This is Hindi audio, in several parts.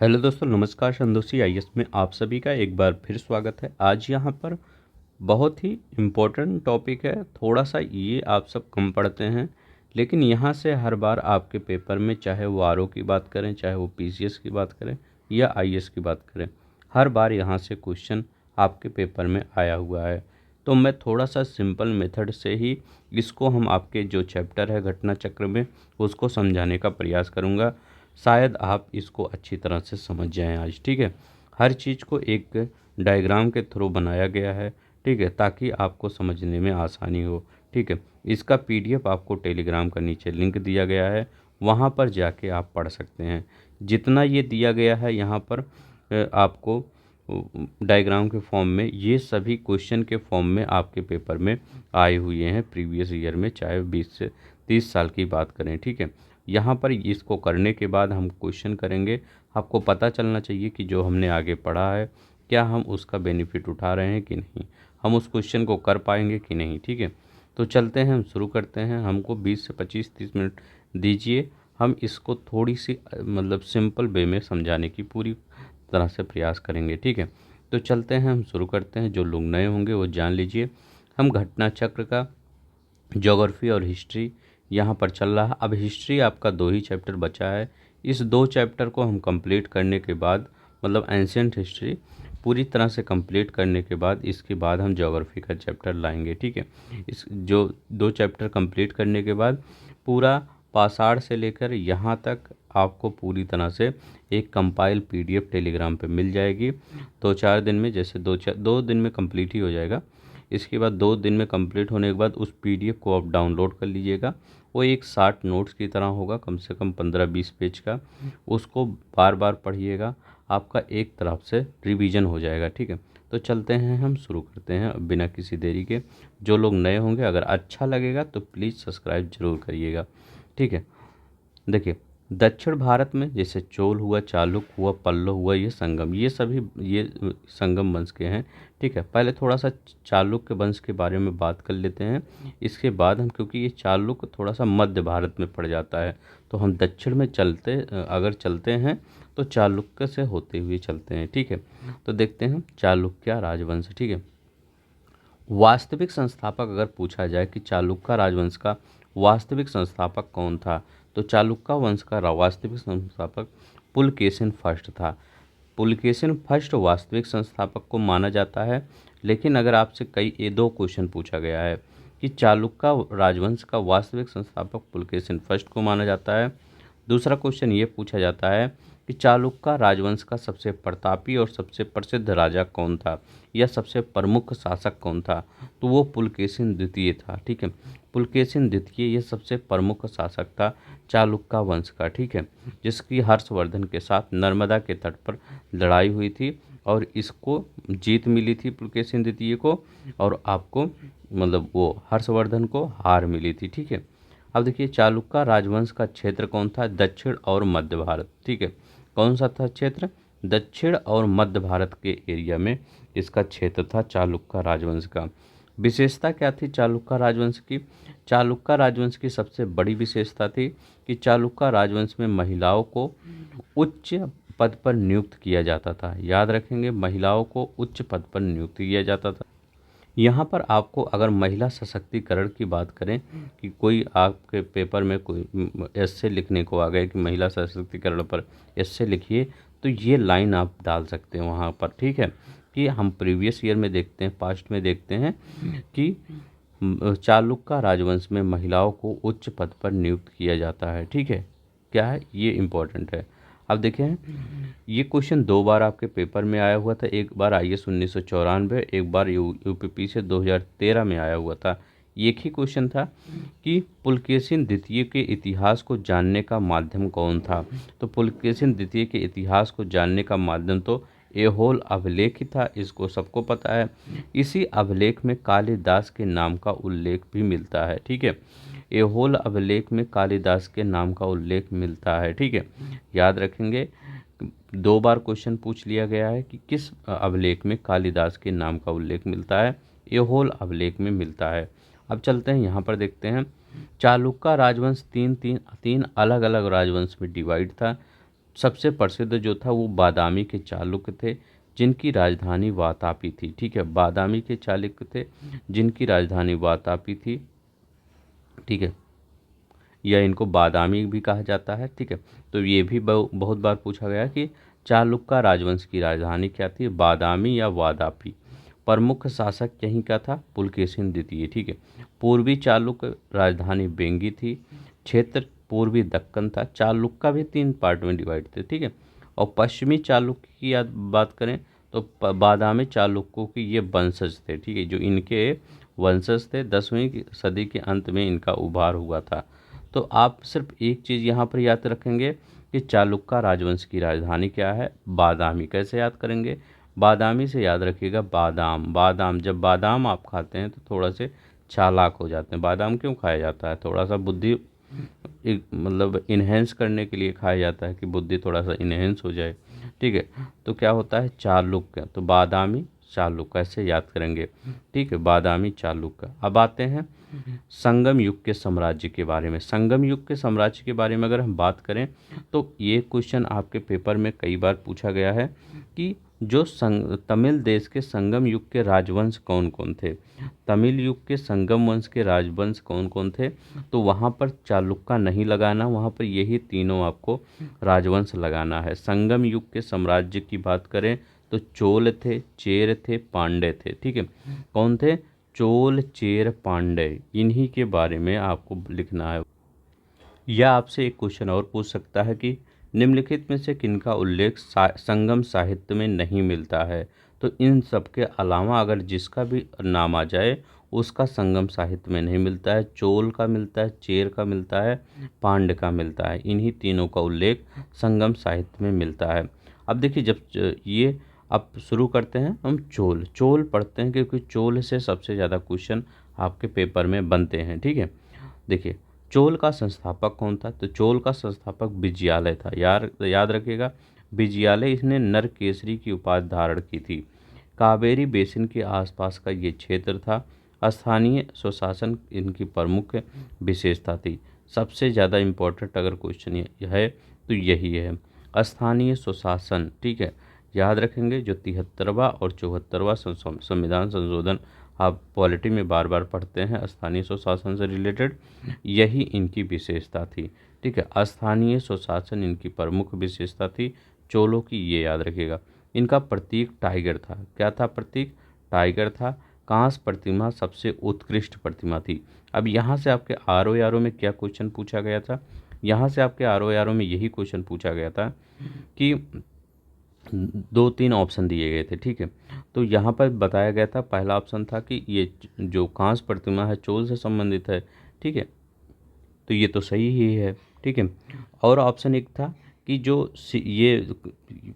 हेलो दोस्तों, नमस्कार। संतोषी आईएएस में आप सभी का एक बार फिर स्वागत है। आज यहाँ पर बहुत ही इम्पोर्टेंट टॉपिक है। थोड़ा सा ये आप सब कम पढ़ते हैं, लेकिन यहाँ से हर बार आपके पेपर में, चाहे वो आरओ की बात करें, चाहे वो पीसीएस की बात करें या आईएएस की बात करें, हर बार यहाँ से क्वेश्चन आपके पेपर में आया हुआ है। तो मैं थोड़ा सा सिंपल मेथड से ही इसको हम आपके जो चैप्टर है घटना चक्र में, उसको समझाने का प्रयास करूँगा। शायद आप इसको अच्छी तरह से समझ जाएं आज। ठीक है, हर चीज़ को एक डायग्राम के थ्रू बनाया गया है। ठीक है, ताकि आपको समझने में आसानी हो। ठीक है, इसका पीडीएफ आपको टेलीग्राम का नीचे लिंक दिया गया है, वहाँ पर जाके आप पढ़ सकते हैं। जितना ये दिया गया है यहाँ पर आपको डायग्राम के फॉर्म में, ये सभी क्वेश्चन के फॉर्म में आपके पेपर में आए हुए हैं प्रीवियस ईयर में, चाहे 20 से 30 साल की बात करें। ठीक है, यहाँ पर इसको करने के बाद हम क्वेश्चन करेंगे। आपको पता चलना चाहिए कि जो हमने आगे पढ़ा है, क्या हम उसका बेनिफिट उठा रहे हैं कि नहीं, हम उस क्वेश्चन को कर पाएंगे कि नहीं। ठीक है, तो चलते हैं, हम शुरू करते हैं। हमको 20 से 25-30 मिनट दीजिए। हम इसको थोड़ी सी मतलब सिंपल वे में समझाने की पूरी तरह से प्रयास करेंगे। ठीक है, तो चलते हैं, हम शुरू करते हैं। जो लोग नए होंगे वो जान लीजिए, हम घटना चक्र का ज्योग्राफी और हिस्ट्री यहाँ पर चल रहा है। अब हिस्ट्री आपका 2 ही चैप्टर बचा है। इस 2 चैप्टर को हम कंप्लीट करने के बाद, मतलब एंशियंट हिस्ट्री पूरी तरह से कंप्लीट करने के बाद, इसके बाद हम ज्योग्राफी का चैप्टर लाएंगे। ठीक है, इस जो 2 चैप्टर कंप्लीट करने के बाद पूरा पाषाण से लेकर यहाँ तक आपको पूरी तरह से एक कंपाइल पीडीएफ टेलीग्राम पे मिल जाएगी। 2-4 दिन में, जैसे 2 दिन में कंप्लीट ही हो जाएगा। इसके बाद 2 दिन में कंप्लीट होने के बाद उस पीडीएफ को आप डाउनलोड कर लीजिएगा। वो एक 60 नोट्स की तरह होगा, कम से कम 15-20 पेज का। उसको बार बार पढ़िएगा, आपका एक तरफ से रिवीजन हो जाएगा। ठीक है, तो चलते हैं, हम शुरू करते हैं बिना किसी देरी के। जो लोग नए होंगे, अगर अच्छा लगेगा तो प्लीज़ सब्सक्राइब जरूर करिएगा। ठीक है, देखिए, दक्षिण भारत में जैसे चोल हुआ, चालुक हुआ, पल्लव हुआ, ये संगम, ये सभी ये संगम वंश के हैं। ठीक है, पहले थोड़ा सा चालुक्य वंश के बारे में बात कर लेते हैं। इसके बाद हम, क्योंकि ये चालुक्य थोड़ा सा मध्य भारत में पड़ जाता है, तो हम दक्षिण में अगर चलते हैं तो चालुक्य से होते हुए चलते हैं। ठीक है, तो देखते हैं चालुक्य राजवंश। ठीक है, वास्तविक संस्थापक अगर पूछा जाए कि चालुक्य राजवंश का वास्तविक संस्थापक कौन था, तो चालुक्य वंश का वास्तविक संस्थापक पुलकेशिन फर्स्ट था। पुलकेशिन फर्स्ट वास्तविक संस्थापक को माना जाता है। लेकिन अगर आपसे ये 2 क्वेश्चन पूछा गया है कि चालुक्य राजवंश का वास्तविक संस्थापक पुलकेशिन फर्स्ट को माना जाता है, दूसरा क्वेश्चन ये पूछा जाता है कि चालुक्य राजवंश का सबसे प्रतापी और सबसे प्रसिद्ध राजा कौन था, या सबसे प्रमुख शासक कौन था, तो वो पुलकेशिन द्वितीय था। ठीक है, पुलकेशिन द्वितीय ये सबसे प्रमुख शासक था चालुक्य वंश का। ठीक है, जिसकी हर्षवर्धन के साथ नर्मदा के तट पर लड़ाई हुई थी और इसको जीत मिली थी पुलकेशिन द्वितीय को, और आपको मतलब वो हर्षवर्धन को हार मिली थी। ठीक है, अब देखिए, चालुक्य राजवंश का क्षेत्र कौन था, दक्षिण और मध्य भारत। ठीक है, कौन सा था क्षेत्र, दक्षिण और मध्य भारत के एरिया में इसका क्षेत्र था चालुक्य राजवंश का। विशेषता क्या थी चालुक्य राजवंश की, चालुक्य राजवंश की सबसे बड़ी विशेषता थी कि चालुक्य राजवंश में महिलाओं को उच्च पद पर नियुक्त किया जाता था। याद रखेंगे, महिलाओं को उच्च पद पर नियुक्त किया जाता था। यहाँ पर आपको अगर महिला सशक्तिकरण की बात करें, कि कोई आपके पेपर में कोई एस्से लिखने को आ गए कि महिला सशक्तिकरण पर एस्से लिखिए, तो ये लाइन आप डाल सकते हैं वहाँ पर। ठीक है, कि हम प्रीवियस ईयर में देखते हैं, पास्ट में देखते हैं कि चालुक्य राजवंश में महिलाओं को उच्च पद पर नियुक्त किया जाता है। ठीक है, क्या है ये इम्पोर्टेंट है। अब देखें, ये क्वेश्चन 2 बार आपके पेपर में आया हुआ था। एक बार आईएएस 1994, एक बार यूपीपी से 2013 में आया हुआ था। एक ही क्वेश्चन था कि पुलकेशिन द्वितीय के इतिहास को जानने का माध्यम कौन था, तो पुलकेशिन द्वितीय के इतिहास को जानने का माध्यम तो एहोल अभिलेख ही था, इसको सबको पता है। इसी अभिलेख में कालिदास के नाम का उल्लेख भी मिलता है। ठीक है, एहोल अभिलेख में कालिदास के नाम का उल्लेख मिलता है। ठीक है, याद रखेंगे, 2 बार क्वेश्चन पूछ लिया गया है कि किस अभिलेख में कालिदास के नाम का उल्लेख मिलता है, एहोल अभिलेख में मिलता है। अब चलते हैं, यहाँ पर देखते हैं चालुक्य राजवंश तीन अलग अलग राजवंश में डिवाइड था। सबसे प्रसिद्ध जो था वो बादामी के चालुक्य थे, जिनकी राजधानी वातापी थी। ठीक है, बादामी के चालुक्य थे जिनकी राजधानी वातापी थी। ठीक है, या इनको बादामी भी कहा जाता है। ठीक है, तो ये भी बहुत बार पूछा गया कि चालुक्य राजवंश की राजधानी क्या थी, बादामी या वादापी। प्रमुख शासक यहीं का था पुलकेशिन द्वितीय। ठीक है, पूर्वी चालुक्य राजधानी बेंगी थी। क्षेत्र पूर्वी दक्कन था। चालुक्य भी 3 पार्ट में डिवाइड थे। ठीक है, और पश्चिमी चालुक्य की बात करें तो बादामी चालुक्यों की ये वंशज थे। ठीक है, जो इनके वंशज थे 10वीं सदी के अंत में इनका उभार हुआ था। तो आप सिर्फ एक चीज़ यहाँ पर याद रखेंगे कि चालुक्य राजवंश की राजधानी क्या है, बादामी। कैसे याद करेंगे, बादामी से याद रखिएगा बादाम। बादाम, जब बादाम आप खाते हैं तो थोड़ा से चालाक हो जाते हैं। बादाम क्यों खाया जाता है, थोड़ा सा बुद्धि एक मतलब इन्हेंस करने के लिए खाया जाता है कि बुद्धि थोड़ा सा इन्हेंस हो जाए। ठीक है, तो क्या होता है चालुक्य, तो बादामी चालुक्य ऐसे याद करेंगे। ठीक है, बादामी चालुक्य। अब आते हैं संगम युग के साम्राज्य के बारे में। संगम युग के साम्राज्य के बारे में अगर हम बात करें तो ये क्वेश्चन आपके पेपर में कई बार पूछा गया है कि जो तमिल देश के संगम युग के राजवंश कौन कौन थे। तमिल युग के संगम वंश के राजवंश कौन कौन थे, तो वहाँ पर चालुक्य नहीं लगाना, वहाँ पर यही तीनों आपको राजवंश लगाना है। संगम युग के साम्राज्य की बात करें तो चोल थे, चेर थे, पांड्य थे। ठीक है, कौन थे, चोल, चेर, पांड्य, इन्हीं के बारे में आपको लिखना है। या आपसे एक क्वेश्चन और पूछ सकता है कि निम्नलिखित में से किनका उल्लेख संगम साहित्य में नहीं मिलता है। तो इन सब के अलावा अगर जिसका भी नाम आ जाए उसका संगम साहित्य में नहीं मिलता है। चोल का मिलता है, चेर का मिलता है, पांड्य का मिलता है, इन्हीं तीनों का उल्लेख संगम साहित्य में मिलता है। अब देखिए, जब ये अब शुरू करते हैं हम चोल। चोल पढ़ते हैं क्योंकि चोल से सबसे ज़्यादा क्वेश्चन आपके पेपर में बनते हैं। ठीक है, देखिए चोल का संस्थापक कौन था, तो चोल का संस्थापक विजयालय था। याद रखिएगा, विजयालय इसने नरकेसरी की उपाधि धारण की थी। कावेरी बेसिन के आसपास का ये क्षेत्र था। स्थानीय स्वशासन इनकी प्रमुख विशेषता थी। सबसे ज़्यादा इम्पोर्टेंट अगर क्वेश्चन ये है तो यही है, स्थानीय स्वशासन। ठीक है, याद रखेंगे जो 73वां और 74वां संविधान संशोधन आप पॉलिटी में बार बार पढ़ते हैं, स्थानीय स्वशासन से रिलेटेड, यही इनकी विशेषता थी। ठीक है, स्थानीय स्वशासन इनकी प्रमुख विशेषता थी चोलों की, ये याद रखिएगा। इनका प्रतीक टाइगर था। क्या था प्रतीक, टाइगर था। कांस्य प्रतिमा सबसे उत्कृष्ट प्रतिमा थी। अब यहाँ से आपके आर में क्या क्वेश्चन पूछा गया था, यहाँ से आपके आर में यही क्वेश्चन पूछा गया था कि 2-3 ऑप्शन दिए गए थे। ठीक है, तो यहाँ पर बताया गया था, पहला ऑप्शन था कि ये जो कांस्य प्रतिमा है चोल से संबंधित है। ठीक है, तो ये तो सही ही है। ठीक है, और ऑप्शन एक था कि जो ये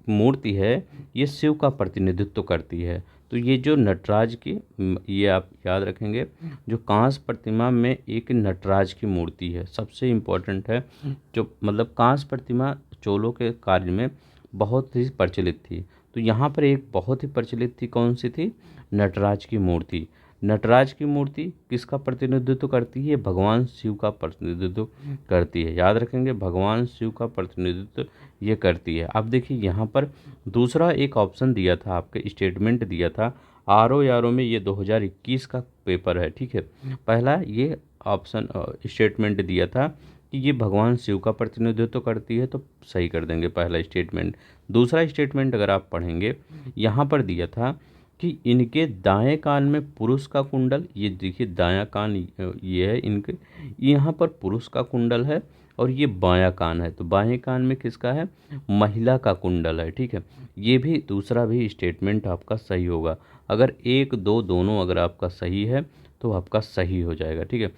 मूर्ति है ये शिव का प्रतिनिधित्व करती है। तो ये जो नटराज की, ये आप याद रखेंगे, जो कांस्य प्रतिमा में एक नटराज की मूर्ति है, सबसे इम्पोर्टेंट है। जो मतलब कांस्य प्रतिमा चोलों के कार्य में बहुत ही प्रचलित थी। तो यहाँ पर एक बहुत ही प्रचलित थी, कौन सी थी, नटराज की मूर्ति। नटराज की मूर्ति किसका प्रतिनिधित्व करती है, भगवान शिव का प्रतिनिधित्व करती है। याद रखेंगे, भगवान शिव का प्रतिनिधित्व ये करती है। अब देखिए यहाँ पर दूसरा एक ऑप्शन दिया था, आपके स्टेटमेंट दिया था आर में, ये 2021 का पेपर है। ठीक है, पहला ये ऑप्शन स्टेटमेंट दिया था कि ये भगवान शिव का प्रतिनिधित्व करती है, तो सही कर देंगे पहला स्टेटमेंट। दूसरा स्टेटमेंट अगर आप पढ़ेंगे, यहाँ पर दिया था कि इनके दाएं कान में पुरुष का कुंडल, ये देखिए दायां कान ये है इनके, यहाँ पर पुरुष का कुंडल है और ये बायां कान है, तो बाएं कान में किसका है, महिला का कुंडल है। ठीक है, ये भी दूसरा भी स्टेटमेंट आपका सही होगा। अगर 1, 2 दोनों अगर आपका सही है तो आपका सही हो जाएगा। ठीक है,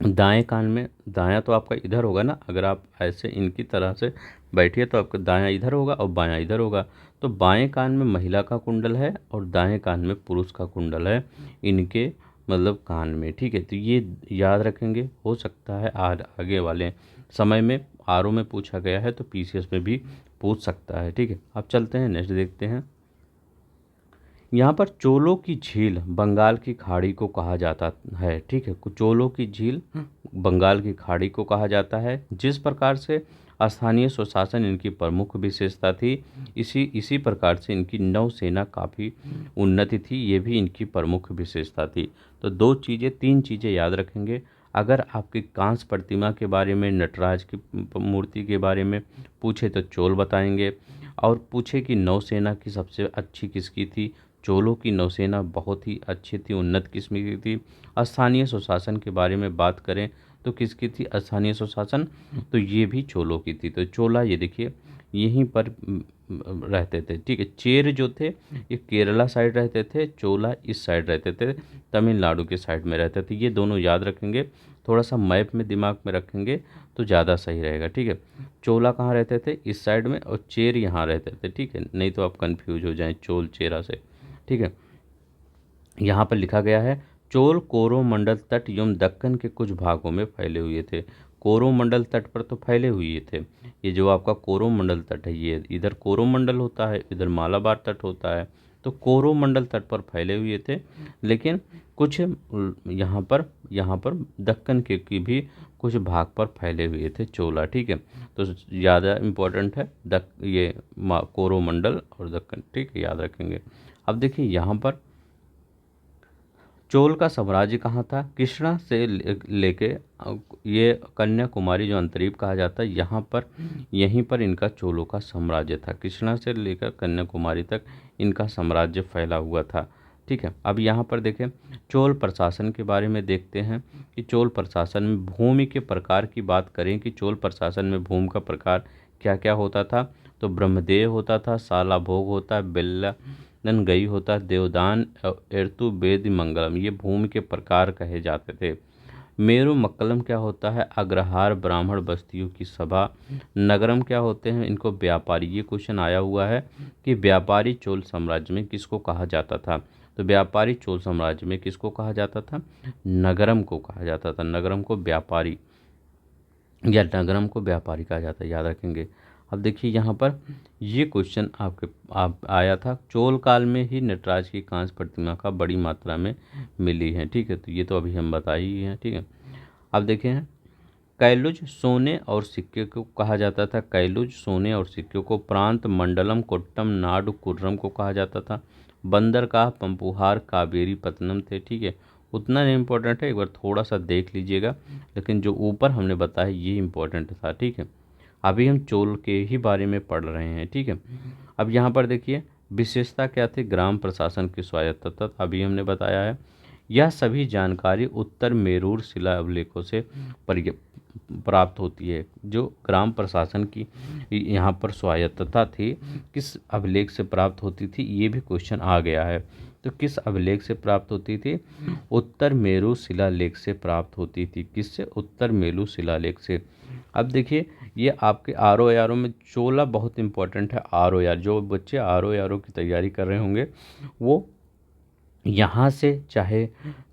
दाएं कान में, दायां तो आपका इधर होगा ना, अगर आप ऐसे इनकी तरह से बैठिए तो आपका दायां इधर होगा और बायां इधर होगा। तो बाएं कान में महिला का कुंडल है और दाएं कान में पुरुष का कुंडल है इनके मतलब कान में। ठीक है, तो ये याद रखेंगे। हो सकता है आगे वाले समय में आर में पूछा गया है तो पीसीएस में भी पूछ सकता है। ठीक है, अब चलते हैं नेक्स्ट देखते हैं। यहाँ पर चोलों की झील बंगाल की खाड़ी को कहा जाता है। ठीक है, चोलों की झील बंगाल की खाड़ी को कहा जाता है। जिस प्रकार से स्थानीय स्वशासन इनकी प्रमुख विशेषता थी। इसी प्रकार से इनकी नौसेना काफ़ी उन्नति थी, ये भी इनकी प्रमुख विशेषता थी। तो तीन चीज़ें याद रखेंगे। अगर आपकी कांस्य प्रतिमा के बारे में, नटराज की मूर्ति के बारे में पूछे तो चोल बताएंगे, और पूछे कि नौसेना की सबसे अच्छी किसकी थी, चोलों की नौसेना बहुत ही अच्छी थी, उन्नत किस्म की थी। स्थानीय स्वशासन के बारे में बात करें तो किसकी थी स्थानीय स्वशासन, तो ये भी चोलों की थी। तो चोला ये देखिए यहीं पर रहते थे, ठीक है। चेर जो थे ये केरला साइड रहते थे, चोला इस साइड रहते थे, तमिलनाडु के साइड में रहते थे। ये दोनों याद रखेंगे, थोड़ा सा मैप में दिमाग में रखेंगे तो ज़्यादा सही रहेगा, ठीक है। चोला कहाँ रहते थे, इस साइड में, और चेर यहाँ रहते थे, ठीक है, नहीं तो आप कंफ्यूज हो जाएं चोल चेरा से, ठीक है। यहाँ पर लिखा गया है चोल कोरोमंडल तट एवं दक्कन के कुछ भागों में फैले हुए थे। कोरोमंडल तट पर तो फैले हुए थे, ये जो आपका कोरोमंडल तट है, ये इधर कोरोमंडल होता है, इधर मालाबार तट होता है, तो कोरोमंडल तट पर फैले हुए थे। लेकिन कुछ यहाँ पर दक्कन के की भी कुछ भाग पर फैले हुए थे चोला, ठीक है। तो ज़्यादा इम्पोर्टेंट है कोरोमंडल और दक्कन, ठीक है, याद रखेंगे। अब देखिए यहाँ पर चोल का साम्राज्य कहाँ था, कृष्णा से लेके ये कन्याकुमारी जो अंतरीप कहा जाता है, यहाँ पर यहीं पर इनका चोलों का साम्राज्य था। कृष्णा से लेकर कन्याकुमारी तक इनका साम्राज्य फैला हुआ था, ठीक है। अब यहाँ पर देखें चोल प्रशासन के बारे में देखते हैं कि चोल प्रशासन में भूमि के प्रकार की बात करें कि चोल प्रशासन में भूमि का प्रकार क्या क्या होता था, तो ब्रह्मदेव होता था, साला भोग होता है, बेल्ला ननगई होता, देवदान, एर्तु वेद मंगलम, ये भूमि के प्रकार कहे जाते थे। मेरु मक्कलम क्या होता है, अग्रहार ब्राह्मण बस्तियों की सभा। नगरम क्या होते हैं, इनको व्यापारी, ये क्वेश्चन आया हुआ है कि व्यापारी चोल साम्राज्य में किसको कहा जाता था, तो व्यापारी चोल साम्राज्य में किसको कहा जाता था, नगरम को कहा जाता था। नगरम को व्यापारी या नगरम को व्यापारी कहा जाता है, याद रखेंगे। अब देखिए यहाँ पर ये क्वेश्चन आप आया था, चोल काल में ही नटराज की कांस्य प्रतिमा का बड़ी मात्रा में मिली है, ठीक है, तो ये तो अभी हम बता ही हैं, ठीक है। अब देखें हैं कैलुज सोने और सिक्के को कहा जाता था, कैलुज सोने और सिक्के को, प्रांत मंडलम कोट्टम नाडु कुर्रम को कहा जाता था, बंदरगाह पंपुहार कावेरी पत्तनम थे, ठीक है। उतना नहीं इम्पोर्टेंट है, एक बार थोड़ा सा देख लीजिएगा, लेकिन जो ऊपर हमने बताया ये इम्पोर्टेंट था, ठीक है। अभी हम चोल के ही बारे में पढ़ रहे हैं, ठीक है। अब यहाँ पर देखिए विशेषता क्या थी, ग्राम प्रशासन की स्वायत्तता अभी हमने बताया है। यह सभी जानकारी उत्तर मेरूर शिला अभिलेखों से प्राप्त होती है। जो ग्राम प्रशासन की यहाँ पर स्वायत्तता थी किस अभिलेख से प्राप्त होती थी, ये भी क्वेश्चन आ गया है। तो किस अभिलेख से प्राप्त होती थी, उत्तर मेरू शिलालेख से प्राप्त होती थी। किससे, उत्तर मेरू शिलालेख से। अब देखिए ये आपके ROARO में चोला बहुत इंपॉर्टेंट है। ROAR जो बच्चे ROARO की तैयारी कर रहे होंगे वो यहाँ से चाहे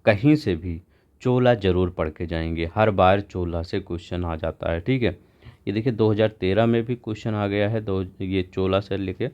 कहीं से भी चोला ज़रूर पढ़ के जाएंगे, हर बार चोला से क्वेश्चन आ जाता है, ठीक है। ये देखिए 2013 में भी क्वेश्चन आ गया है, ये चोला से लेके।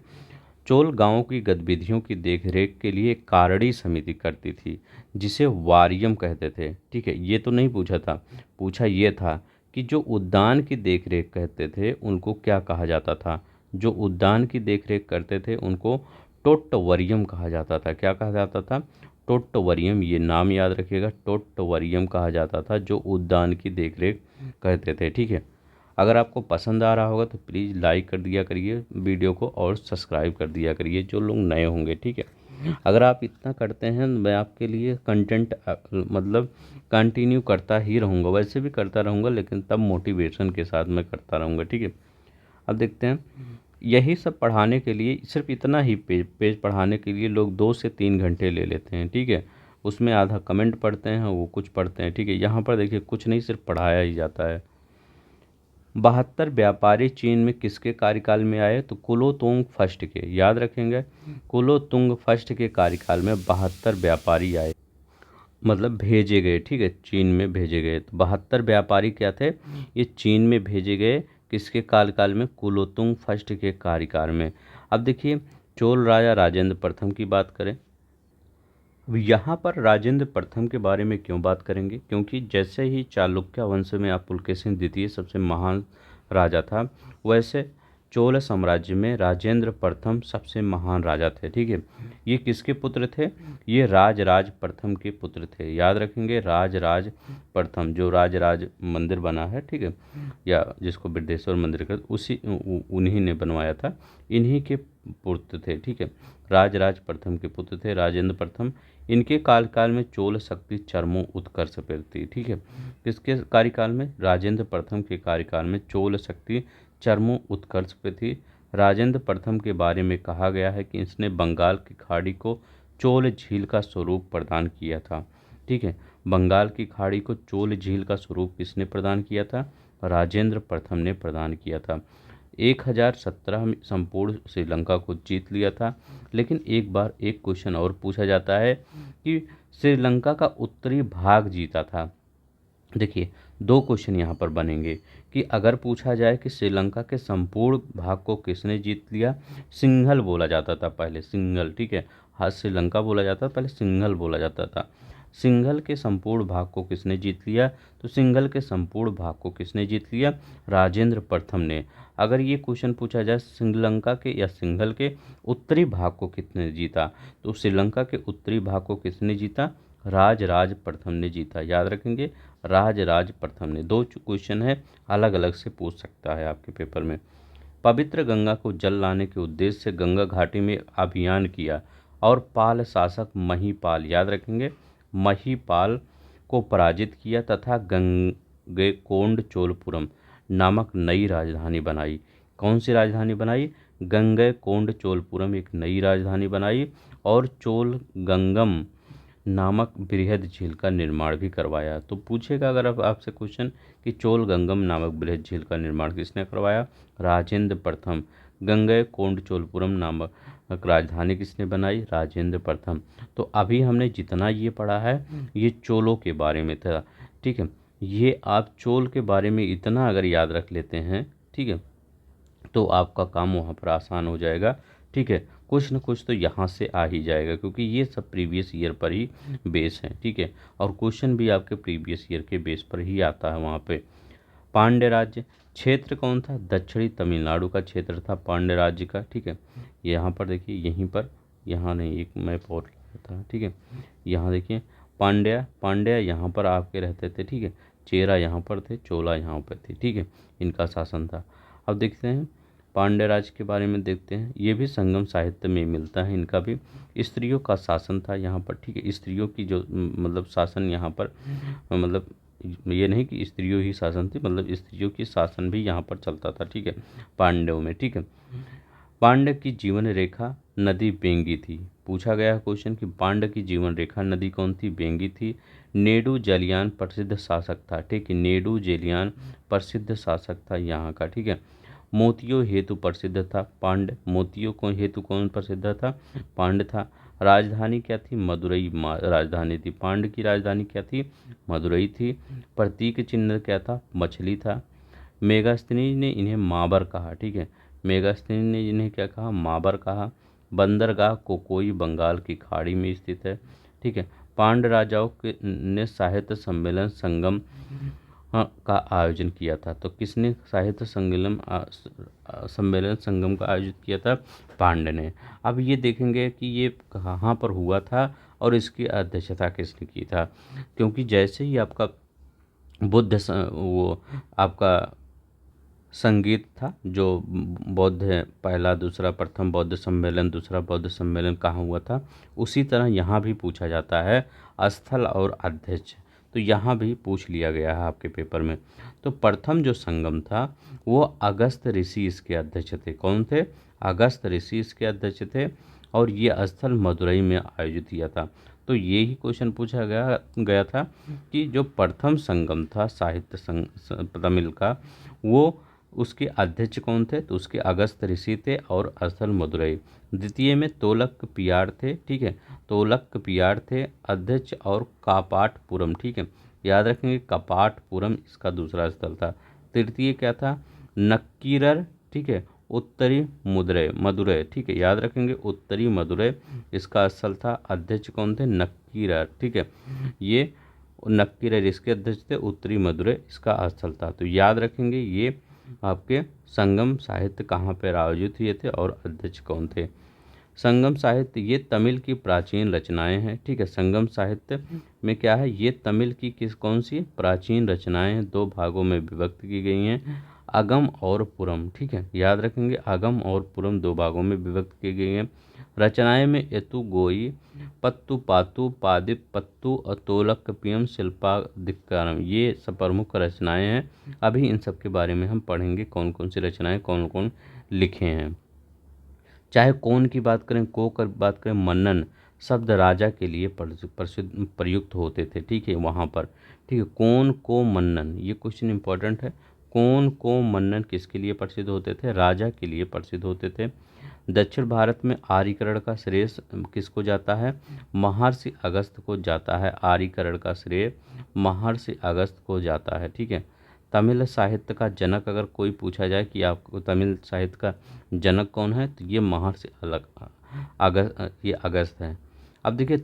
चोल गांवों की गतिविधियों की देखरेख के लिए एक कारणी समिति करती थी जिसे वारियम कहते थे, ठीक है। ये तो नहीं पूछा था, पूछा ये था कि जो उद्यान की देखरेख करते थे उनको क्या कहा जाता था, जो उद्यान की देखरेख करते थे उनको टोट्टवरियम कहा जाता था। क्या कहा जाता था, टोट्टवरियम, ये नाम याद रखिएगा, टोट्टवरियम कहा जाता था जो उद्यान की देखरेख करते थे, ठीक है। अगर आपको पसंद आ रहा होगा तो प्लीज़ लाइक कर दिया करिए वीडियो को और सब्सक्राइब कर दिया करिए जो लोग नए होंगे, ठीक है। अगर आप इतना करते हैं मैं आपके लिए कंटेंट मतलब कंटिन्यू करता ही रहूँगा, वैसे भी करता रहूँगा लेकिन तब मोटिवेशन के साथ मैं करता रहूँगा, ठीक है। अब देखते हैं यही सब पढ़ाने के लिए, सिर्फ इतना ही पेज पढ़ाने के लिए लोग 2 से 3 घंटे ले लेते हैं, ठीक है। उसमें आधा कमेंट पढ़ते हैं, वो कुछ पढ़ते हैं, ठीक है। यहाँ पर देखिए कुछ नहीं, सिर्फ पढ़ाया ही जाता है। 72 व्यापारी चीन में किसके कार्यकाल में आए, तो कुलोतुंग फर्स्ट के, याद रखेंगे, कुलोतुंग फर्स्ट के कार्यकाल में 72 व्यापारी आए, मतलब भेजे गए, ठीक है, चीन में भेजे गए। तो 72 व्यापारी क्या थे, ये चीन में भेजे गए, किसके कार्यकाल में, कुलोतुंग फर्स्ट के कार्यकाल में। अब देखिए चोल राजा राजेंद्र प्रथम की बात करें, अब यहाँ पर राजेंद्र प्रथम के बारे में क्यों बात करेंगे, क्योंकि जैसे ही चालुक्य वंश में आप पुलकेशिन द्वितीय सबसे महान राजा था। वैसे चोल साम्राज्य में राजेंद्र प्रथम सबसे महान राजा थे। ठीक है, ये किसके पुत्र थे? ये राजराज प्रथम के पुत्र थे। याद रखेंगे, राजराज प्रथम, जो राजराज मंदिर बना है, ठीक है, या जिसको बृहदेश्वर मंदिर कर, उन्हीं ने बनवाया था, इन्हीं के पुत्र थे। ठीक है, राजराज प्रथम के पुत्र थे राजेंद्र प्रथम। इनके कार्यकाल में चोल शक्ति चरमों उत्कर्ष पर थी। ठीक है, किसके कार्यकाल में? राजेंद्र प्रथम के कार्यकाल में चोल शक्ति चरमों उत्कर्ष पे थी। राजेंद्र प्रथम के बारे में कहा गया है कि इसने बंगाल की खाड़ी को चोल झील का स्वरूप प्रदान किया था। ठीक है, बंगाल की खाड़ी को चोल झील का स्वरूप किसने प्रदान किया था? राजेंद्र प्रथम ने प्रदान किया था। 1017 में संपूर्ण श्रीलंका को जीत लिया था। लेकिन एक बार एक क्वेश्चन और पूछा जाता है कि श्रीलंका का उत्तरी भाग जीता था। देखिए, दो क्वेश्चन यहाँ पर बनेंगे कि अगर पूछा जाए कि श्रीलंका के संपूर्ण भाग को किसने जीत लिया, सिंघल बोला जाता था पहले, सिंघल। ठीक है, हाँ, श्रीलंका बोला जाता था पहले, सिंघल बोला जाता था। सिंघल के संपूर्ण भाग को किसने जीत लिया? तो सिंघल के संपूर्ण भाग को किसने जीत लिया? राजेंद्र प्रथम ने। अगर ये क्वेश्चन पूछा जाए श्रीलंका के या सिंघल के उत्तरी भाग को किसने जीता, तो श्रीलंका के उत्तरी भाग को किसने जीता? राजराज प्रथम ने जीता। याद रखेंगे, राजराज प्रथम ने। दो क्वेश्चन है, अलग अलग से पूछ सकता है आपके पेपर में। पवित्र गंगा को जल लाने के उद्देश्य से गंगा घाटी में अभियान किया और पाल शासक महीपाल, याद रखेंगे, महीपाल को पराजित किया तथा गंगैकोंड चोलपुरम नामक नई राजधानी बनाई। कौन सी राजधानी बनाई? गंगैकोंड चोलपुरम एक नई राजधानी बनाई और चोल गंगम नामक बृहद झील का निर्माण भी करवाया। तो पूछेगा अगर आपसे क्वेश्चन कि चोल गंगम नामक बृहद झील का निर्माण किसने करवाया? राजेंद्र प्रथम। गंगैकोंड चोलपुरम नामक राजधानी किसने बनाई? राजेंद्र प्रथम। तो अभी हमने जितना ये पढ़ा है ये चोलों के बारे में था। ठीक है, ये आप चोल के बारे में इतना अगर याद रख लेते हैं, ठीक है, तो आपका काम वहाँ पर आसान हो जाएगा। ठीक है, कुछ न कुछ तो यहाँ से आ ही जाएगा, क्योंकि ये सब प्रीवियस ईयर पर ही बेस है। ठीक है, और क्वेश्चन भी आपके प्रीवियस ईयर के बेस पर ही आता है वहाँ पे। पांड्य राज्य क्षेत्र कौन था? दक्षिणी तमिलनाडु का क्षेत्र था पांड्य राज्य का। ठीक है, यहाँ पर देखिए, यहीं पर, यहाँ नहीं, एक मैप और था। ठीक है, यहाँ देखिए, पांड्या यहाँ पर आपके रहते थे। ठीक है, चेरा यहाँ पर थे, चोला यहाँ पर थे। ठीक है, इनका शासन था। अब देखते हैं पांड्य राज्य के बारे में, देखते हैं। ये भी संगम साहित्य में मिलता है, इनका भी स्त्रियों का शासन था यहाँ पर। ठीक है, स्त्रियों की जो मतलब शासन यहाँ पर, मतलब ये नहीं कि स्त्रियों ही शासन थी, मतलब स्त्रियों की शासन भी यहाँ पर चलता था। ठीक है, पांड्यों में। ठीक है, पांड्य की जीवन रेखा नदी बेंगी थी। पूछा गया क्वेश्चन कि पांड्य की जीवन रेखा नदी कौन थी? बेंगी थी। नेडू जलियान प्रसिद्ध शासक था। ठीक है, नेडू जलियान प्रसिद्ध शासक था यहाँ का। ठीक है, मोतियों हेतु प्रसिद्ध था पांड्य। मोतियों को हेतु कौन प्रसिद्ध था? पांड्य था। राजधानी क्या थी? मदुरई राजधानी थी। पांड्य की राजधानी क्या थी? मदुरई थी। प्रतीक चिन्ह क्या था? मछली था। मेगास्थनीज ने इन्हें माबर कहा। ठीक है, मेगास्थनीज ने इन्हें क्या कहा? माबर कहा। बंदरगाह कोकोई बंगाल की खाड़ी में स्थित है। ठीक है, पांड्य राजाओं के ने साहित्य सम्मेलन संगम का आयोजन किया था। तो किसने साहित्य सम्मेलन संगम का आयोजित किया था? पांड्य ने। अब ये देखेंगे कि ये कहाँ पर हुआ था और इसकी अध्यक्षता किसने की था, क्योंकि जैसे ही आपका वो आपका संगीत था जो बौद्ध पहला दूसरा प्रथम बौद्ध सम्मेलन दूसरा बौद्ध सम्मेलन कहाँ हुआ था, उसी तरह यहाँ भी पूछा जाता है स्थल और अध्यक्ष। तो यहाँ भी पूछ लिया गया है आपके पेपर में। तो प्रथम जो संगम था वो अगस्त ऋषि इसके अध्यक्ष थे। कौन थे? अगस्त ऋषि इसके अध्यक्ष थे और ये स्थल मदुरई में आयोजित किया था। तो ये ही क्वेश्चन पूछा गया था कि जो प्रथम संगम था साहित्य तमिल का, वो उसके अध्यक्ष कौन थे? तो उसके अगस्त ऋषि थे और स्थल मदुरई। द्वितीय में तोलक पियाड़ थे। ठीक है, तोलक पियाड़ थे अध्यक्ष और कापाटपुरम। ठीक है, याद रखेंगे, कपाटपुरम इसका दूसरा स्थल था। तृतीय क्या था? नक्कीरर। ठीक है, उत्तरी मदुरै। ठीक है, याद रखेंगे, उत्तरी मदुरै इसका स्थल था। अध्यक्ष कौन थे? नक्कीरर। ठीक है, ये नक्कीरर इसके अध्यक्ष थे। उत्तरी मदुरै इसका स्थल था। तो याद रखेंगे, ये आपके संगम साहित्य कहाँ पर आयोजित हुए थे और अध्यक्ष कौन थे। संगम साहित्य ये तमिल की प्राचीन रचनाएं हैं, ठीक है। संगम साहित्य में क्या है, ये तमिल की कौन सी प्राचीन रचनाएं हैं, दो भागों में विभक्त की गई हैं, अगम और पुरम, ठीक है। याद रखेंगे, अगम और पुरम दो भागों में विभक्त की गई हैं। रचनाएं में एतु गोई, पत्तु पातु, पादिप पत्तु और तोलकपियम, शिल्पादिकारम, ये सब प्रमुख रचनाएं हैं। अभी इन सब के बारे में हम पढ़ेंगे, कौन कौन सी रचनाएं कौन कौन लिखे हैं। चाहे कौन की बात करें, को कर बात करें, मन्नन शब्द राजा के लिए प्रसिद्ध प्रयुक्त होते थे, ठीक है, वहाँ पर, ठीक है। कौन को मन्नन, ये क्वेश्चन इंपॉर्टेंट है। कौन को मन्नन किसके लिए प्रसिद्ध होते थे, राजा के लिए प्रसिद्ध होते थे। दक्षिण भारत में आर्यकरण का श्रेय किसको जाता है, महर्षि अगस्त्य को जाता है। आर्यकरण का श्रेय महर्षि अगस्त्य को जाता है, ठीक है। तमिल साहित्य का जनक अगर कोई पूछा जाए कि आपको तमिल साहित्य का जनक कौन है, तो ये महर्षि ये अगस्त्य है। अब देखिए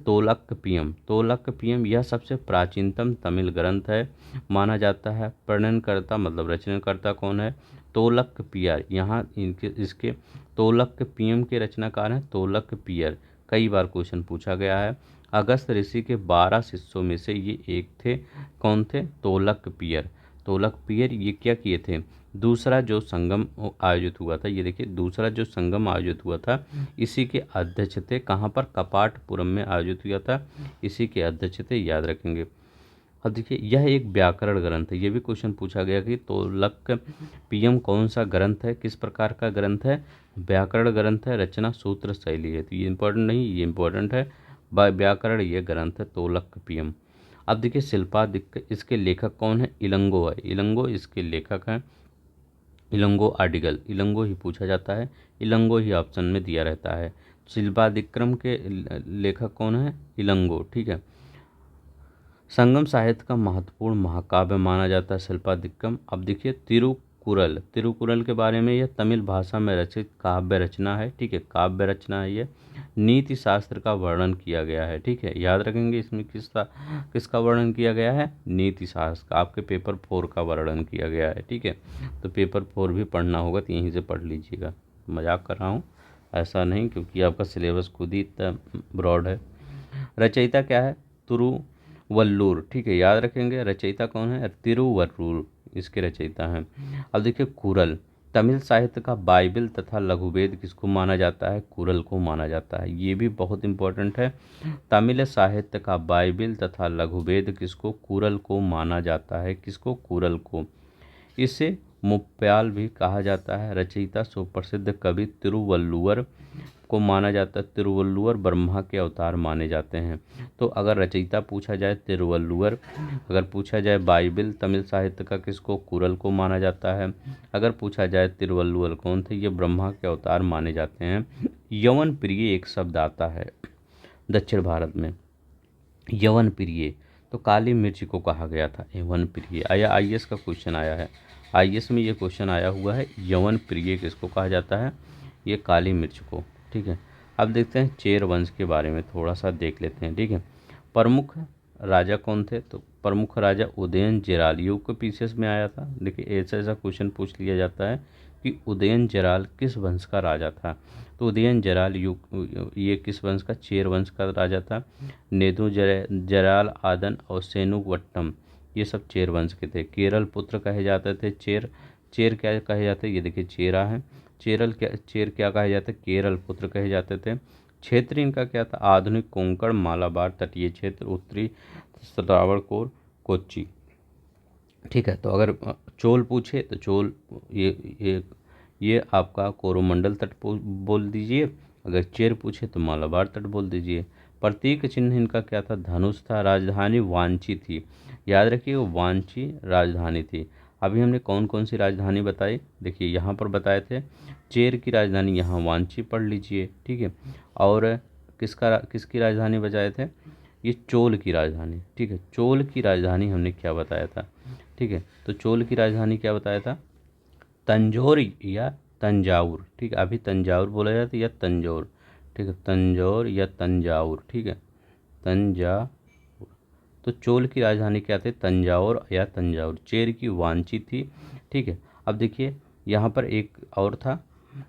तोलकपियम यह सबसे प्राचीनतम तमिल ग्रंथ है माना जाता है। प्रणयनकर्ता मतलब रचनाकर्ता कौन है, तोलकपियर। यहाँ इनके इसके तोलकपियम के रचनाकार हैं तोलकपियर। कई बार क्वेश्चन पूछा गया है। अगस्त ऋषि के 12 शिष्यों में से ये एक थे। कौन थे, तोलकपियर। तोलकपियर ये क्या किए थे, दूसरा जो संगम आयोजित हुआ था, ये देखिए दूसरा जो संगम आयोजित हुआ था, इसी के अध्यक्ष थे। कहाँ पर, कपाटपुरम में आयोजित हुआ था, इसी के अध्यक्ष थे, याद रखेंगे। अब देखिए यह एक व्याकरण ग्रंथ है, ये भी क्वेश्चन पूछा गया कि तोलकपियम कौन सा ग्रंथ है, किस प्रकार का ग्रंथ है, व्याकरण ग्रंथ है, रचना सूत्र शैली है। तो ये इंपॉर्टेंट नहीं, ये इंपॉर्टेंट है, व्याकरण ये ग्रंथ है तोलकपियम। अब देखिए शिल्पादिक, इसके लेखक कौन है, इलंगो है, इलंगो इसके लेखक हैं। इलंगो आर्टिकल, इलंगो ही पूछा जाता है, इलंगो ही ऑप्शन में दिया रहता है। शिल्पादिक्रम के लेखक कौन है, इलंगो, ठीक है। संगम साहित्य का महत्वपूर्ण महाकाव्य माना जाता है शिल्पादिक्रम। अब देखिए तिरुकुरल, तिरुकुरल के बारे में, यह तमिल भाषा में रचित काव्य रचना है, ठीक है, काव्य रचना है ये। नीति शास्त्र का वर्णन किया गया है, ठीक है, याद रखेंगे इसमें किसका वर्णन किया गया है, नीति शास्त्र का। आपके पेपर 4 का वर्णन किया गया है, ठीक है। तो पेपर 4 भी पढ़ना होगा तो यहीं से पढ़ लीजिएगा, मजाक कर रहा हूँ, ऐसा नहीं, क्योंकि आपका सिलेबस खुद ही इतना ब्रॉड है। रचयिता क्या है, तिरुवल्लुर, ठीक है, याद रखेंगे। रचयिता कौन है, तिरुवल्लुर इसके रचयिता हैं। अब देखिए कुरल, तमिल साहित्य का बाइबल तथा लघुवेद किसको माना जाता है, कुरल को माना जाता है। ये भी बहुत इंपॉर्टेंट है। तमिल साहित्य का बाइबल तथा लघुवेद किसको, कुरल को माना जाता है, किसको, कुरल को। इसे मुप्पयाल भी कहा जाता है। रचयिता सुप्रसिद्ध कवि तिरुवल्लुवर को माना जाता है। तिरुवल्लुवर ब्रह्मा के अवतार माने जाते हैं। तो अगर रचयिता पूछा जाए तिरुवल्लुवर, अगर पूछा जाए बाइबल तमिल साहित्य का किसको, कुरल को माना जाता है। अगर पूछा जाए तिरुवल्लुवर कौन थे, ये ब्रह्मा के अवतार माने जाते हैं। यवन प्रिय एक शब्द आता है दक्षिण भारत में, यवन प्रिय, तो काली मिर्च को कहा गया था यवन प्रिय। आया आईएएस का क्वेश्चन आया है, आईएएस में ये क्वेश्चन आया हुआ है, यवन प्रिय किसको कहा जाता है, ये काली मिर्च को, ठीक है। अब देखते हैं चेर वंश के बारे में थोड़ा सा देख लेते हैं, ठीक है। प्रमुख राजा कौन थे, तो प्रमुख राजा उदयन जेराल, युग के पीछे में आया था। देखिए ऐसा ऐसा क्वेश्चन पूछ लिया जाता है कि उदयन जेराल किस वंश का राजा था। तो उदयन जेराल युग ये किस वंश का, चेर वंश का राजा था। नेदु जेराल आदन और सेनुवट्टम, ये सब चेर वंश के थे। केरल पुत्र कहे जाते थे चेर, चेर क्या कहे जाते, ये देखिए चेरा है। चेर क्या कहे जाते, केरल पुत्र कहे जाते थे। क्षेत्र इनका क्या था, आधुनिक कोंकण, मालाबार तटीय क्षेत्र, उत्तरी त्रावणकोर, कोच्चि, ठीक है। तो अगर चोल पूछे तो चोल ये आपका कोरोमंडल तट बोल दीजिए। अगर चेर पूछे तो मालाबार तट बोल दीजिए। प्रतीक चिन्ह इनका क्या था, धनुष था। राजधानी वांची थी, याद रखिए वांची राजधानी थी। अभी हमने कौन कौन सी राजधानी बताई, देखिए यहाँ पर बताए थे। चेर की राजधानी यहाँ वांची पढ़ लीजिए, ठीक है। और किसकी राजधानी बताए थे, ये चोल की राजधानी, ठीक है। चोल की राजधानी हमने क्या बताया था, ठीक है। तो चोल की राजधानी क्या बताया था, तंजौर या तंजाउर, ठीक है। अभी तंजाउर बोला जाता है या तंजौर, ठीक है, तंजौर या तंजाउर, ठीक है, तंजाउर। तो चोल की राजधानी क्या थी, तंजाउर या तंजाउर। चेर की वांची थी, ठीक है। अब देखिए यहाँ पर एक और था,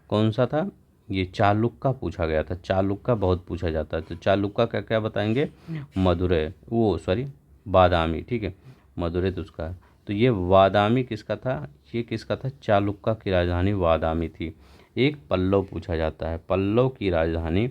कौन सा था, ये चालुक्का पूछा गया था। चालुक्का बहुत पूछा जाता है, तो चालुक्का क्या क्या बताएंगे, मदुरै, वो सॉरी बादामी, ठीक है, मदुरै तो उसका है। तो ये वादामी किसका था, ये किसका था, चालुक्का की राजधानी वादामी थी। एक पल्लव पूछा जाता है, पल्लव की राजधानी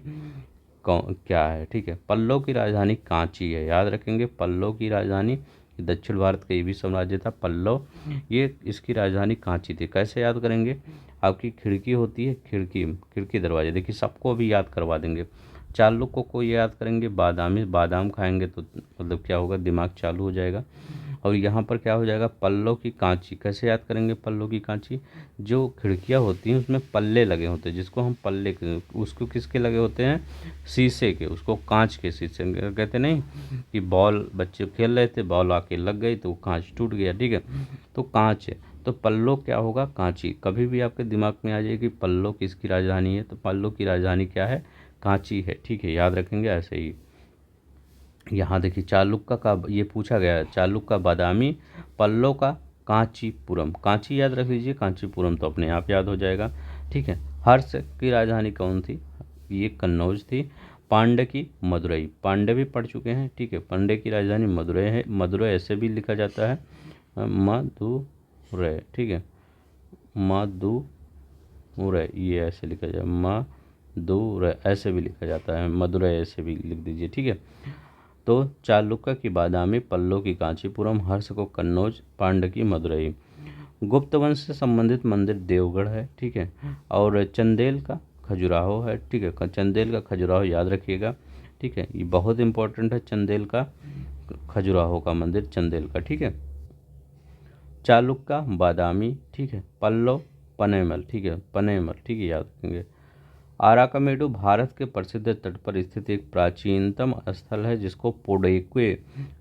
क्या है, ठीक है, पल्लव की राजधानी कांची है, याद रखेंगे पल्लव की राजधानी, दक्षिण भारत का ये भी साम्राज्य था पल्लव, ये इसकी राजधानी कांची थी। कैसे याद करेंगे, आपकी खिड़की होती है, खिड़की खिड़की दरवाजे, देखिए सबको अभी याद करवा देंगे। चालुक्यों को याद करेंगे, बादामी, बादाम खाएंगे तो मतलब क्या होगा, दिमाग चालू हो जाएगा। और यहाँ पर क्या हो जाएगा, पल्लव की कांची, कैसे याद करेंगे पल्लव की कांची, जो खिड़कियाँ होती हैं उसमें पल्ले लगे होते हैं, जिसको हम पल्ले, उसको किसके लगे होते हैं, शीशे के, उसको कांच के शीशे कहते नहीं, कि बॉल बच्चे खेल रहे थे, बॉल आके लग गई तो वो कांच टूट गया, ठीक है, तो कांच है। तो पल्लव क्या होगा, कांची। कभी भी आपके दिमाग में आ जाए कि पल्लव किसकी राजधानी है, तो पल्लव की राजधानी क्या है, कांची है, ठीक है, याद रखेंगे ऐसे ही। यहाँ देखिए चालुक्का का ये पूछा गया है, चालुक्का बादामी, पल्लव का कांचीपुरम, कांची याद रख लीजिए, कांचीपुरम तो अपने आप याद हो जाएगा, ठीक है। हर्ष की राजधानी कौन थी, ये कन्नौज थी। पांड्य की मदुरई, पांड्य भी पढ़ चुके हैं, ठीक है, पांड्य की राजधानी मदुरई है, मदुरई ऐसे भी लिखा जाता है, मदुरई, ठीक है, मदुरई, ये ऐसे लिखा जाए, मदुरई ऐसे भी लिखा जाता है, मदुरई ऐसे भी लिख दीजिए, ठीक है। तो चालुक्य की बादामी, पल्लव की कांचीपुरम, हर्ष को कन्नौज, पांड्य की मदुरई। गुप्त वंश से संबंधित मंदिर देवगढ़ है, ठीक है, और चंदेल का खजुराहो है, ठीक है, चंदेल का खजुराहो याद रखिएगा, ठीक है, ये बहुत इंपॉर्टेंट है, चंदेल का खजुराहो का मंदिर, चंदेल का, ठीक है। चालुक्य बादामी, ठीक है, पल्लव पनेमल, ठीक है, पनेमल, ठीक है, याद रखेंगे। आराकामेडु भारत के प्रसिद्ध तट पर स्थित एक प्राचीनतम स्थल है जिसको पोडैक्वे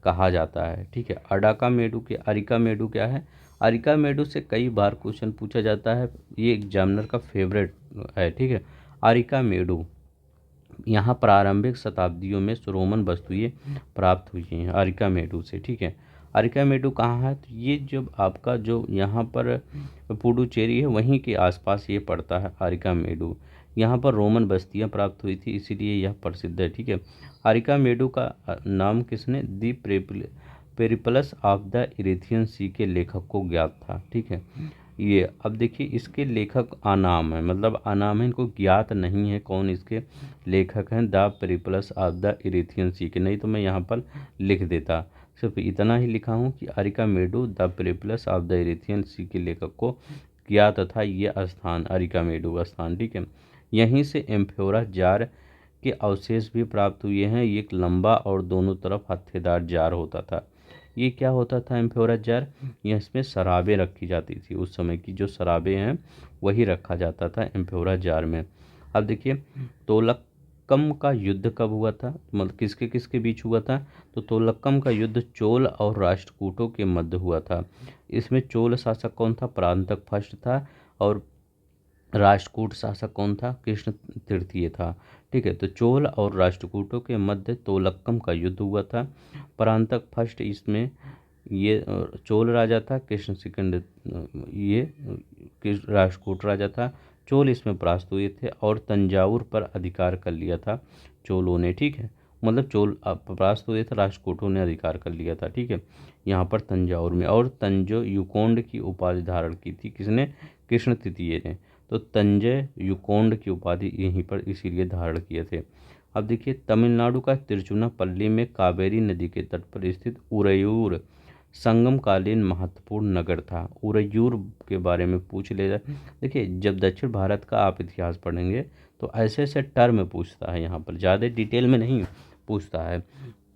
कहा जाता है, ठीक है। अराकामेडु के, अरिकामेडु क्या है, अरिकामेडु से कई बार क्वेश्चन पूछा जाता है, ये एग्जामिनर का फेवरेट है, ठीक है। अरिकामेडु, यहाँ प्रारंभिक शताब्दियों में रोमन वस्तुएं प्राप्त हुई हैं अरिकामेडु से, ठीक है। अरिकामेडु कहाँ है, तो ये जब आपका जो यहाँ पर पुडुचेरी है वहीं के आसपास ये पड़ता है अरिकामेडु। यहाँ पर रोमन बस्तियाँ प्राप्त हुई थी, इसीलिए यह प्रसिद्ध है, ठीक है। अरिकामेडु का नाम किसने, दी Periplus of the Erythraean sea के लेखक को ज्ञात था, ठीक है। ये अब देखिए इसके लेखक अनाम है, मतलब अनाम है, इनको ज्ञात नहीं है कौन इसके लेखक हैं, the Periplus of the Erythraean sea के, नहीं तो मैं यहाँ पर लिख देता, सिर्फ इतना ही लिखा हूँ कि Arikamedu the Periplus of the Erythraean sea के लेखक को ज्ञात था ये स्थान, अरिकामेडु स्थान, ठीक है। यहीं से एम्फोरा जार के अवशेष भी प्राप्त हुए हैं, ये एक लंबा और दोनों तरफ हत्थेदार जार होता था। ये क्या होता था एम्फोरा जार, ये इसमें शराबें रखी जाती थी, उस समय की जो शराबें हैं वही रखा जाता था एम्फोरा जार में। अब देखिए तोलक्कम का युद्ध कब हुआ था, मतलब किसके किसके बीच हुआ था, तो तोलक्कम का युद्ध चोल और राष्ट्रकूटों के मध्य हुआ था। इसमें चोल शासक कौन था, परांतक फर्स्ट था, और राष्ट्रकूट शासक कौन था, कृष्ण तृतीय था, ठीक है। तो चोल और राष्ट्रकूटों के मध्य तोलक्कम का युद्ध हुआ था। परांतक फर्स्ट इसमें ये चोल राजा था, कृष्ण सेकंड ये राष्ट्रकूट राजा था। चोल इसमें परास्त हुए थे और तंजावुर पर अधिकार कर लिया था चोलों ने, ठीक है, मतलब चोल परास्त हुए थे, राष्ट्रकूटों ने अधिकार कर लिया था, ठीक है, यहाँ पर तंजावुर में। और तंजो युकोंड की उपाधि धारण की थी किसने, कृष्ण तृतीय ने। तो तंजय युकोंड की उपाधि यहीं पर इसीलिए धारण किए थे। अब देखिए तमिलनाडु का तिरुचुनापल्ली में कावेरी नदी के तट पर स्थित उरयूर संगमकालीन महत्वपूर्ण नगर था। उरयूर के बारे में पूछ ले जाए, देखिए जब दक्षिण भारत का आप इतिहास पढ़ेंगे तो ऐसे ऐसे टर्म पूछता है, यहाँ पर ज़्यादा डिटेल में नहीं पूछता है,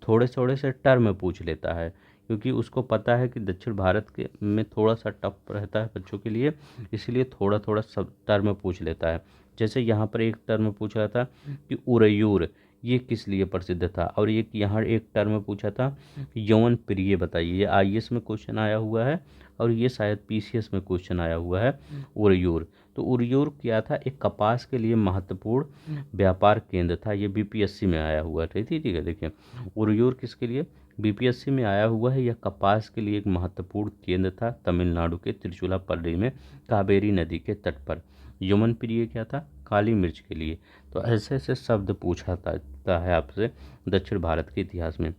थोड़े थोड़े से टर्म पूछ लेता है, क्योंकि उसको पता है कि दक्षिण भारत के में थोड़ा सा टफ रहता है बच्चों के लिए, इसलिए थोड़ा थोड़ा सब टर्म पूछ लेता है। जैसे यहाँ पर एक टर्म पूछ रहा था कि उरयूर ये किस लिए प्रसिद्ध था, और ये यहाँ एक टर्म पूछा था कि यौवन प्रिय बताइए, ये आईएएस में क्वेश्चन आया हुआ है और ये शायद पीसीएस में क्वेश्चन आया हुआ है उरयूर। तो उरयूर क्या था, एक कपास के लिए महत्वपूर्ण व्यापार केंद्र था, ये बीपीएससी में आया हुआ था, ठीक है। देखिए उरयूर किसके लिए, बीपीएससी में आया हुआ है। यह कपास के लिए एक महत्वपूर्ण केंद्र था तमिलनाडु के तिरुचिरापल्ली में कावेरी नदी के तट पर। यमन प्रिय क्या था? काली मिर्च के लिए। तो ऐसे ऐसे शब्द पूछा जाता है आपसे दक्षिण भारत के इतिहास में।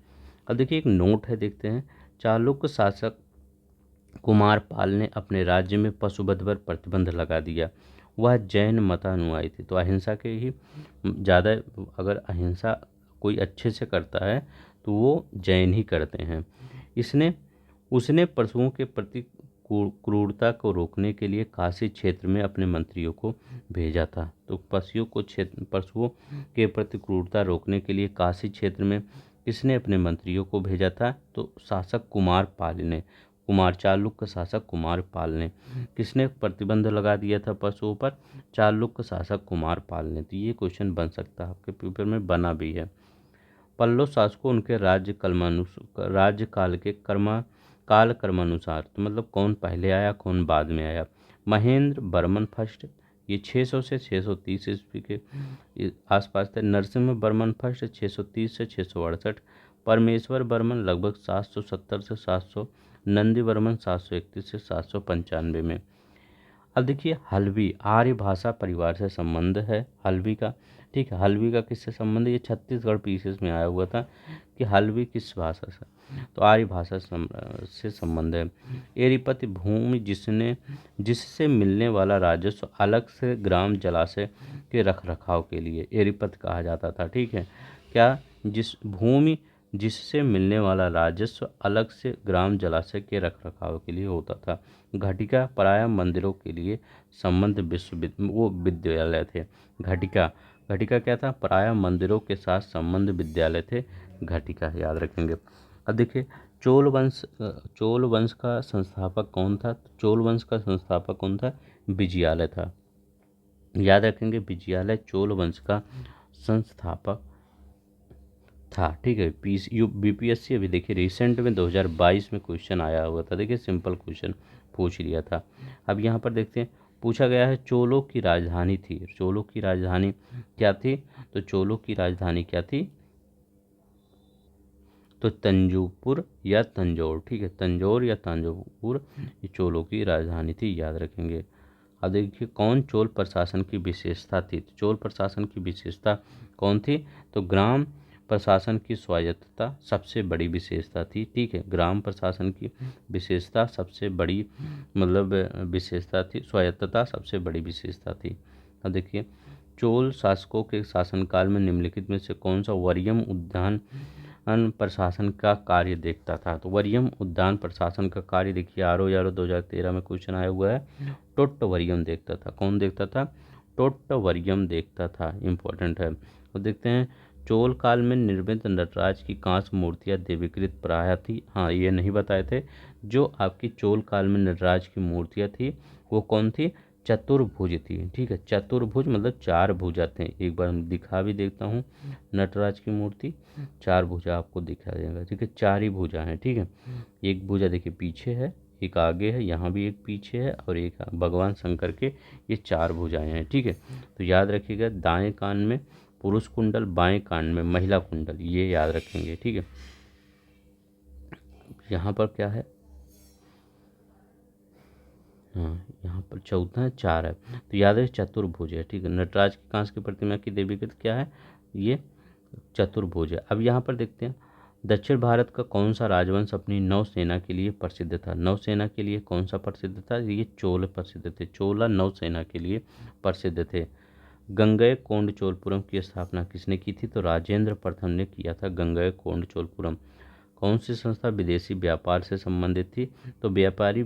अब देखिए एक नोट है, देखते हैं। चालुक्य शासक कुमारपाल ने अपने राज्य में पशुवध पर प्रतिबंध लगा दिया। वह जैन मतानुयायी थे, तो अहिंसा के ही ज़्यादा, अगर अहिंसा कोई अच्छे से करता है तो वो जैन ही करते हैं। इसने उसने पशुओं के प्रति क्रूरता को रोकने के लिए काशी क्षेत्र में अपने मंत्रियों को भेजा था। तो पशुओं के प्रति क्रूरता रोकने के लिए काशी क्षेत्र में किसने अपने मंत्रियों को भेजा था? तो शासक कुमारपाल ने, कुमार चालुक्य शासक कुमारपाल ने। किसने प्रतिबंध लगा दिया था पशुओं पर? चालुक्य शासक कुमारपाल ने। तो ये क्वेश्चन बन सकता है, आपके पेपर में बना भी है। पल्लव शासकों उनके राज्यकाल के कालक्रमानुसार, तो मतलब कौन पहले आया कौन बाद में आया। महेंद्र वर्मन फर्स्ट, ये 600 से 630 ईस्वी के आसपास थे। नरसिम्हा वर्मन फर्स्ट 630 से 668। परमेश्वर वर्मन लगभग 770 से 700। नंदी वर्मन 731 से 795 में। अब देखिए हल्बी आर्य भाषा परिवार से संबंध है हल्बी का। ठीक है, हल्बी का किससे संबंध है? ये छत्तीसगढ़ पीसेस में आया हुआ था कि हल्बी किस भाषा से, तो आर्य भाषा से संबंध है। एरिपति भूमि जिससे मिलने वाला राजस्व अलग से ग्राम जलाशय के रखरखाव के लिए एरिपत कहा जाता था। ठीक है, क्या? जिससे मिलने वाला राजस्व अलग से ग्राम जलाशय के रखरखाव के लिए होता था। घटिका प्राय मंदिरों के लिए संबंध वो विद्यालय थे। घटिका क्या था? प्राय मंदिरों के साथ संबंध विद्यालय थे घटिका, याद रखेंगे। अब देखिए चोल वंश का संस्थापक कौन था? चोल वंश का संस्थापक कौन था? विजयालय था, याद रखेंगे। विजयालय चोल वंश का संस्थापक था। ठीक है, बीपीएससी अभी देखिए रिसेंट में 2022 में क्वेश्चन आया हुआ था। देखिए सिंपल क्वेश्चन पूछ लिया था। अब यहाँ पर देखते हैं, पूछा गया है चोलों की राजधानी थी। चोलों की राजधानी क्या थी? तो चोलों की राजधानी क्या थी? तो तंजौर या तंजौर। ठीक है, तंजौर या तंजौर ये चोलों की राजधानी थी, याद रखेंगे। अब देखिए कौन चोल प्रशासन की विशेषता थी? तो चोल प्रशासन की विशेषता कौन थी? तो ग्राम प्रशासन की स्वायत्तता सबसे बड़ी विशेषता थी। ठीक है, ग्राम प्रशासन की विशेषता सबसे बड़ी मतलब विशेषता थी, स्वायत्तता सबसे बड़ी विशेषता थी। अब देखिए चोल शासकों के शासनकाल में निम्नलिखित में से कौन सा वरियम उद्यान प्रशासन का कार्य देखता था? तो वरियम उद्यान प्रशासन का कार्य देखिए RO 2013 में क्वेश्चन आया हुआ है। टोट्टवरियम देखता था। कौन देखता था? टोट्टवरियम देखता था, इंपॉर्टेंट है। तो देखते हैं चोल काल में निर्मित नटराज की कांस्य मूर्तियां देवीकृत प्राय थी। हाँ, ये नहीं बताए थे। जो आपकी चोल काल में नटराज की मूर्तियां थी वो कौन थी? चतुर्भुज थी। ठीक है, चतुर्भुज मतलब चार भुजा थे। एक बार हम दिखा भी देखता हूँ, नटराज की मूर्ति चार भुजा आपको दिखा देगा। ठीक है, चार ही भुजा हैं। ठीक है, एक भुजा देखिए पीछे है, एक आगे है, यहाँ भी एक पीछे है और एक भगवान शंकर के ये चार भुजाएं हैं। ठीक है, तो याद रखिएगा दाएं कान में पुरुष कुंडल, बाएं कान में महिला कुंडल, ये याद रखेंगे। ठीक है, यहाँ पर क्या है? हाँ, यहाँ पर चौथा है, चार है, तो याद है चतुर्भुज है। ठीक है, नटराज की कांस्य की प्रतिमा की देवीकृत क्या है? ये चतुर्भुज है। अब यहाँ पर देखते हैं दक्षिण भारत का कौन सा राजवंश अपनी नौसेना के लिए प्रसिद्ध था? नौसेना के लिए कौन सा प्रसिद्ध था? ये चोल प्रसिद्ध थे। चोला नौसेना के लिए प्रसिद्ध थे। गंगईकोंड चोलपुरम की स्थापना किसने की थी? तो राजेंद्र प्रथम ने किया था गंगईकोंड चोलपुरम। कौन सी संस्था विदेशी व्यापार से संबंधित थी? तो व्यापारी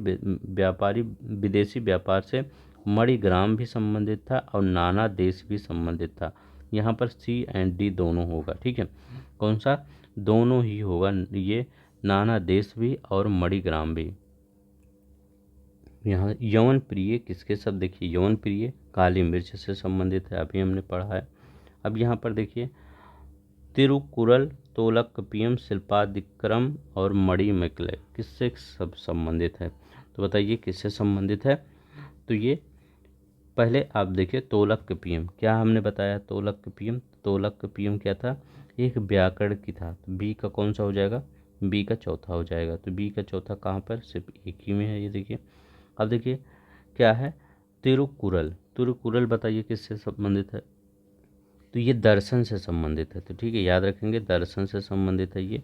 विदेशी व्यापार से मणिग्राम भी संबंधित था और नाना देश भी संबंधित था। यहाँ पर C&D दोनों होगा। ठीक है, कौन सा? दोनों ही होगा, ये नाना देश भी और मणिग्राम भी। यहाँ यवन प्रिय किसके शब्द देखिए, यवन प्रिय काली मिर्च से संबंधित है, अभी हमने पढ़ा है। अब यहाँ पर देखिए तिरुकुरल, तोलकपियम, शिल्पादिक्रम और मणिमेकले किससे सब संबंधित है? तो बताइए किससे संबंधित है? तो ये पहले आप देखिए तोलकपियम क्या हमने बताया? तोलकपियम क्या था? एक व्याकरण की था, तो बी का कौन सा हो जाएगा? बी का चौथा हो जाएगा। तो बी का चौथा कहाँ पर, सिर्फ एक ही में है, ये देखिए। अब देखिए क्या है, तिरुकुरल। तिरुकुरल बताइए किससे संबंधित है, तो ये दर्शन से संबंधित है। तो ठीक है, याद रखेंगे दर्शन से संबंधित है ये।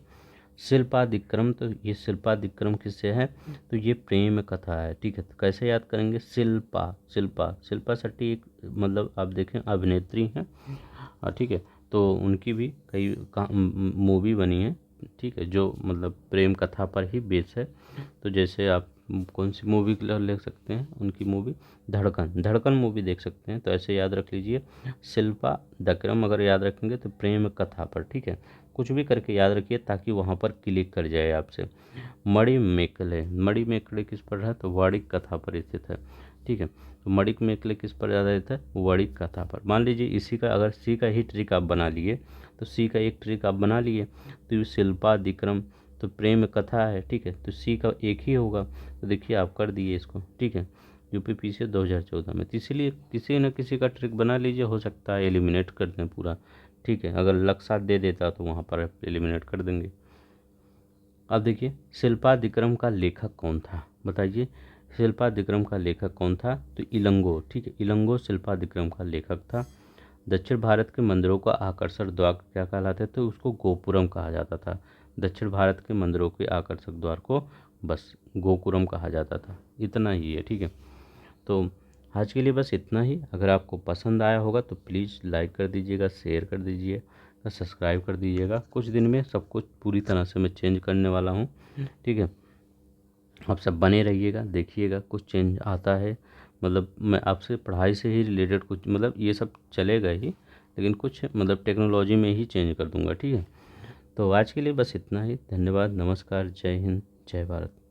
शिल्पादिक्रम, तो ये शिल्पादिक्रम किससे है, तो ये प्रेम कथा है। ठीक है, तो कैसे याद करेंगे, शिल्पा शिल्पा शिल्पा शेट्टी एक मतलब आप देखें अभिनेत्री हैं। ठीक है, तो उनकी भी कई मूवी बनी है। ठीक है, जो मतलब प्रेम कथा पर ही बेस है। तो जैसे आप कौन सी मूवी ले सकते हैं उनकी मूवी, धड़कन। धड़कन मूवी देख सकते हैं। तो ऐसे याद रख लीजिए, शिल्पा दक्रम अगर याद रखेंगे तो प्रेम कथा पर। ठीक है, कुछ भी करके याद रखिए ताकि वहाँ पर क्लिक कर जाए आपसे। मणिमेकले, मणिमेकले किस पर है, तो वाणिक कथा पर स्थित है। ठीक है, तो मणिमेकले किस पर आधारित है, वाणिक कथा पर। मान लीजिए इसी का अगर सी का ही ट्रिक आप बना लिए, तो सी का एक ट्रिक आप बना लिए, तो ये शिल्पादिक्रम तो प्रेम कथा है। ठीक है, तो सी का एक ही होगा। तो देखिए आप कर दिए इसको। ठीक है, यूपीपीसी 2014 में। तो इसीलिए किसी न किसी का ट्रिक बना लीजिए, हो सकता है एलिमिनेट कर दें पूरा। ठीक है, अगर लक साथ दे देता तो वहाँ पर एलिमिनेट कर देंगे। अब देखिए शिल्पादिक्रम का लेखक कौन था, बताइए शिल्पादिक्रम का लेखक कौन था, तो इलंगो। ठीक है, इलंगो शिल्पादिक्रम का लेखक था। दक्षिण भारत के मंदिरों का आकर्षक द्वार क्या कहलाते थे, उसको गोपुरम कहा जाता था। दक्षिण भारत के मंदिरों के आकर्षक द्वार को बस गोपुरम कहा जाता था। इतना ही है। ठीक है, तो आज के लिए बस इतना ही। अगर आपको पसंद आया होगा तो प्लीज़ लाइक कर दीजिएगा, शेयर कर दीजिए, सब्सक्राइब कर दीजिएगा। कुछ दिन में सब कुछ पूरी तरह से मैं चेंज करने वाला हूँ। ठीक है, आप सब बने रहिएगा, देखिएगा कुछ चेंज आता है। मतलब मैं आपसे पढ़ाई से ही रिलेटेड कुछ मतलब ये सब चलेगा ही, लेकिन कुछ मतलब टेक्नोलॉजी में ही चेंज कर दूंगा। ठीक है, तो आज के लिए बस इतना ही। धन्यवाद, नमस्कार, जय हिंद, जय भारत।